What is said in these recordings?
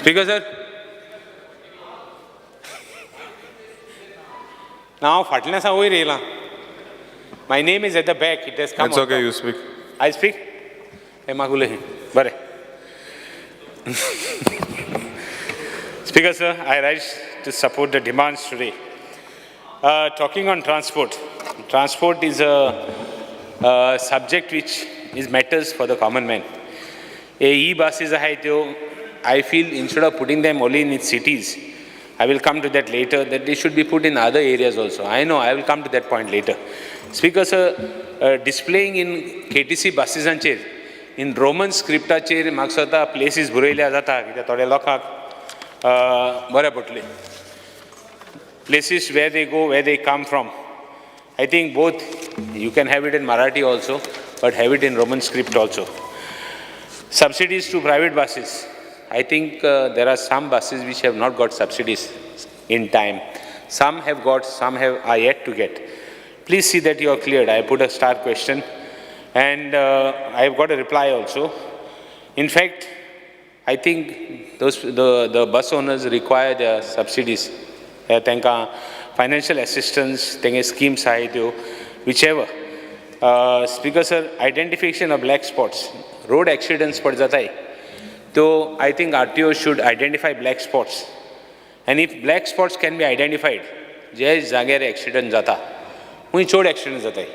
Speaker sir. Now फाटल्यान वयर येयलां. My name is at the back. It has come. It's okay, you speak. I speak? Hey, Magule. Bare. Speaker sir, I rise to support the demands today. Talking on transport. Transport is a subject which is matters for the common man. E-buses, I feel instead of putting them only in its cities, I will come to that later, that they should be put in other areas also. I know, I will come to that point later. Speaker sir, displaying in KTC buses and chair, in Roman scripta chair, maksata places burayल्या जाता, कित्याक थोड्या लोकांक बऱ्या पडटली. Places where they go, where they come from. I think both, you can have it in Marathi also, but have it in Roman script also. Subsidies to private buses. I think there are some buses which have not got subsidies in time. Some have got, some are yet to get. Please see that you are cleared. I put a star question and I have got a reply also. In fact, I think the bus owners require their subsidies. Tenka financial assistance, tenka schemes whichever. Speaker sir, identification of black spots. Road accidents pad jata hai. So I think RTO should identify black spots. And if black spots can be identified, jai jagere accident jata. Hui chod accident jata hai.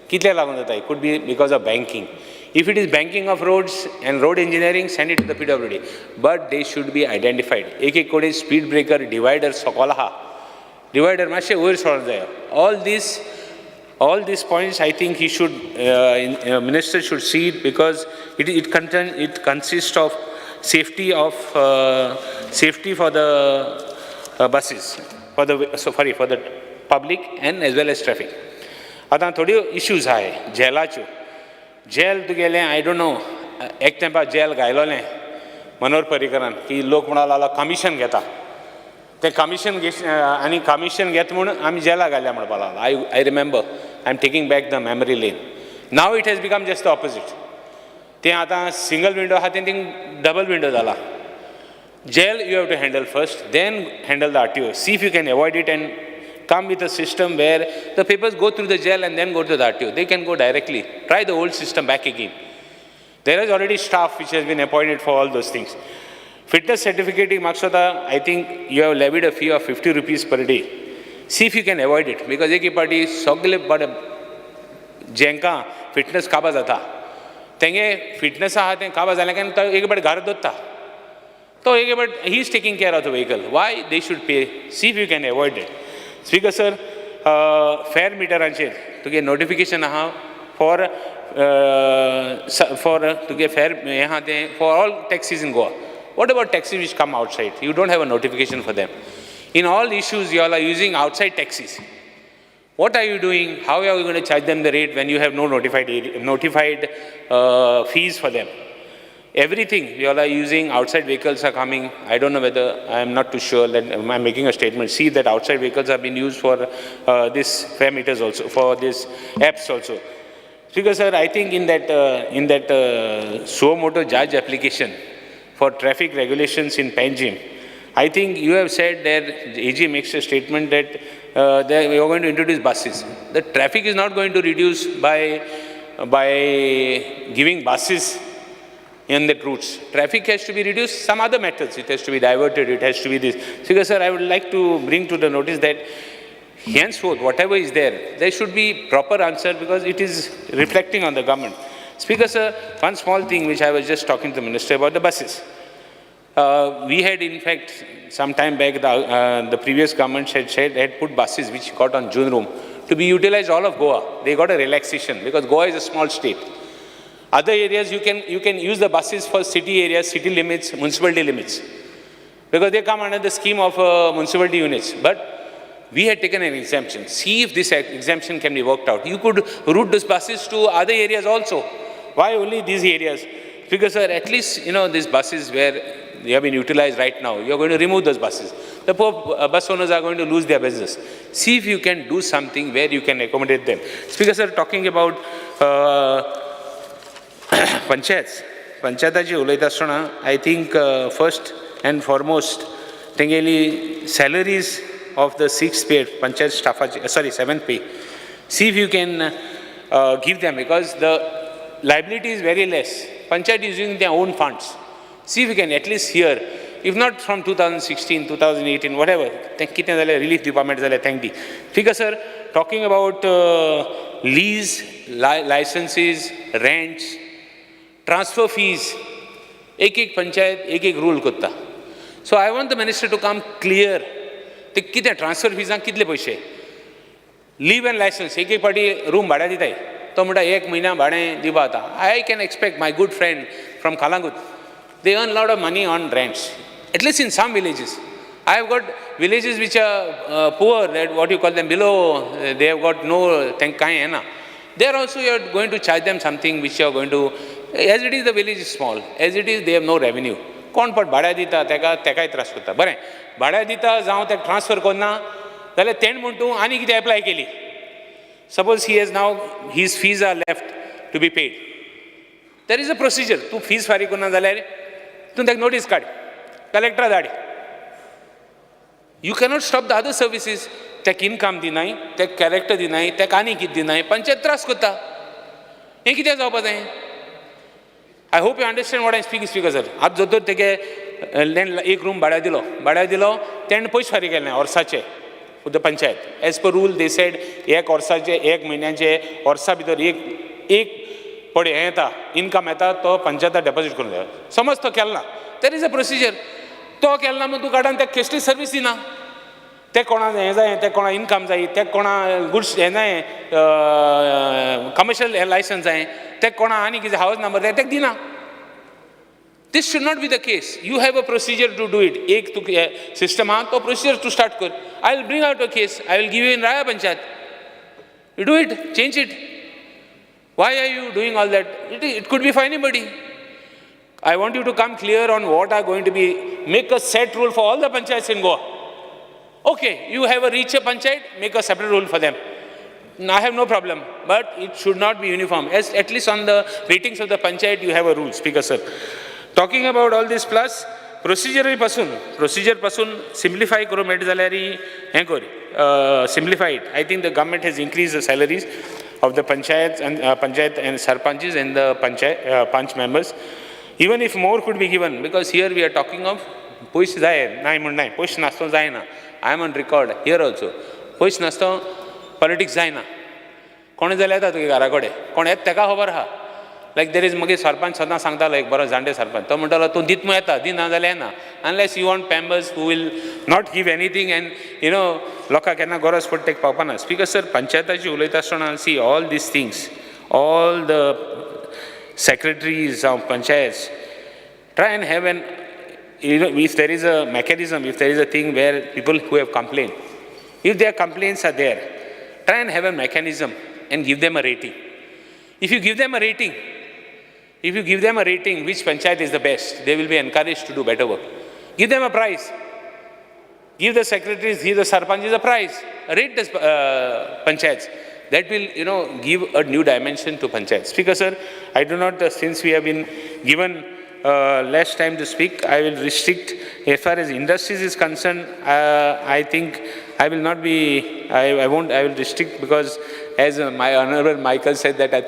Kitle lagun jata hai? Could be because of banking. If it is banking of roads and road engineering, send it to the PWD. But they should be identified. Ek kode speed breaker, divider, sokolaha. Divider mashe oir sor jaya. All these points, I think he should, minister should see it, because it consists of safety for the buses, for the public and as well as traffic. आता थोडी issues आहे जेलाच्यो. Jail तुगेलें I don't know. एक तेंपा jail गायलोलें मनोहर पर्रीकरान की लोक म्हणाला commission घेता. ते कमिशन आनी कमिशन घेत म्हणून आमी जेला घाल्या म्हणपा लागला. I remember. I'm taking back the memory lane. Now it has become just the opposite. ते आता single window आहा ते double window जाला. Jail you have to handle first, then handle the RTO. See if you can avoid it and come with a system where the papers go through the jail and then go to the RTO. They can go directly. Try the old system back again. There is already staff which has been appointed for all those things. Fitness certificate maksada, I think you have levied a fee of 50 rupees per day. See if you can avoid it, because एक party सगळे बडे जेंका fitness काबा जाता. तेंगे fitness आहा ते काबा जाल्या कारण तो एक बडे घर दोत्ता. तो एक बडे he is taking care of the vehicle. Why they should pay? See if you can avoid it. Speaker sir, fare meteranचेर तुगे notification आहा for तुगे fare यहाँ ते for all taxis in Goa. What about taxis which come outside? You don't have a notification for them. In all issues, you all are using outside taxis. What are you doing? How are you going to charge them the rate when you have no notified fees for them? Everything, you all are using outside vehicles are coming. I don't know whether, I am not too sure that I'm making a statement. See that outside vehicles have been used for this fare meters also, for this apps also. Because sir, I think in that suo motu judge application for traffic regulations in Panchayat, I think you have said that AG makes a statement that we are going to introduce buses. The traffic is not going to reduce by giving buses in the routes. Traffic has to be reduced some other methods. It has to be diverted. It has to be this. Because sir, I would like to bring to the notice that henceforth, whatever is there, there should be proper answer, because it is reflecting on the government. Speaker sir, one small thing which I was just talking to the minister about the buses. We had, in fact, some time back, the previous government had put buses which got on June room to be utilized all of Goa. They got a relaxation because Goa is a small state. Other areas you can use the buses for city areas, city limits, municipality limits, because they come under the scheme of municipality units. But we had taken an exemption. See if this exemption can be worked out. You could route those buses to other areas also. Why only these areas? Because sir, at least these buses where they have been utilized right now, you are going to remove those buses. The poor bus owners are going to lose their business. See if you can do something where you can accommodate them. Speaker sir, talking about Panchayats. Panchayataji ulayta asthana, I think first and foremost, Tengeli salaries of the 6th pay, Panchayat staff, 7th pay. See if you can give them, because the liability is very less. Panchayat is using their own funds. See if you can at least hear, if not from 2016, 2018, whatever, relief department, thank you. Figure, sir, talking about lease, licenses, rents, transfer fees, एक panchayat, एक rule kutta. So I want the minister to come clear. ते कितें transfer fees कितले पैसे? Leave and license, एक party room भाड्या दिताय. तो म्हणटा 1 महिना भाडें दिवपा आता. I can expect my good friend from Kalangut. They earn a lot of money on rents, at least in some villages. I have got villages which are poor, that what you call them, below, they have got no kai hai na. There also you are going to charge them something which you are going to, as it is the village is small, as it is they have no revenue. कोण पण भाड्या दिता तेकाय त्रास करता. बरें, भाड्या दिता जावं तेका transfer करना जाल्यार तेण म्हण तूं आनी कितें एप्लाय केली. Suppose he has now, his fees are left to be paid. There is a procedure. तूं fees फारीक करना जाल्यार तूं तेका notice काड, collector धाड. You cannot stop the other services. Tech income dinai, tech character dinai, tech ani kit dinai, panchayat tras kutta. He kite jawab जाय. I hope you understand what I speak, sir. आप जो तो तेके एक room भाड्या दिलो, तेण पयशे फारीक केले वर्साचे with the panchayat. As per rule, they said एक वर्साचे, एक महिन्याचे, वर्सा भितर एक पडे हे येता, इनकम येता तो पंचायतात डेपॉझिट करून द्या. समज तो केलना. There is a procedure. तो केलना मग तूं काडून तेका कसली सर्वीस दिना. ते कोणा हें जाय, ते कोणा इनकम जाय, ते कोणा गुड्स हें जाय, कमर्शियल लायसन्स जाय, ते कोणा आनी कितें हावस नंबर जाय तेका दिना. This should not be the case. You have a procedure to do it. एक तू system हा तो procedure to start कर. I will bring out a case. I will give you in Raya Panchayat. You do it, change it. Why are you doing all that? It could be for anybody. I want you to come clear on what are going to be, make a set rule for all the panchayats in Goa. Okay, you have a richer panchayat, make a separate rule for them. I have no problem, but it should not be uniform. As at least on the ratings of the panchayat, you have a rule, Speaker sir. Talking about all this plus, procedure pasun simplify karo meti zalyari heं kori, simplify it. I think the government has increased the salaries of the panchayat and sarpanches and the panch members. Even if more could be given, because here we are talking of push zay, nahi, push nasto zay na. I am on record here also. Push nasto politics zay na. Kone zalaya ta tuge gara kode. Kone et teka hobar ha. Like there is magi sarpanch sadna sangta like bara jande sarpanch. To mantala tu dit mo eta, din na zalaya na. Unless you want members who will not give anything and loka kenna goras put take papana. Speaker sir, panchayatachi ulaita stona, see all these things, all the secretaries of panchayats, try and have an, if there is a mechanism, if there is a thing where people who have complained, if their complaints are there, try and have a mechanism and give them a rating. If you give them a rating, which panchayat is the best, they will be encouraged to do better work. Give them a prize. Give the secretaries, give the sarpanches a prize. Rate the panchayats. That will, give a new dimension to panchayat. Speaker sir, I do not, since we have been given less time to speak, I will restrict. As far as industries is concerned, I think I will not be, I will restrict, because as my Honorable Michael said that I have to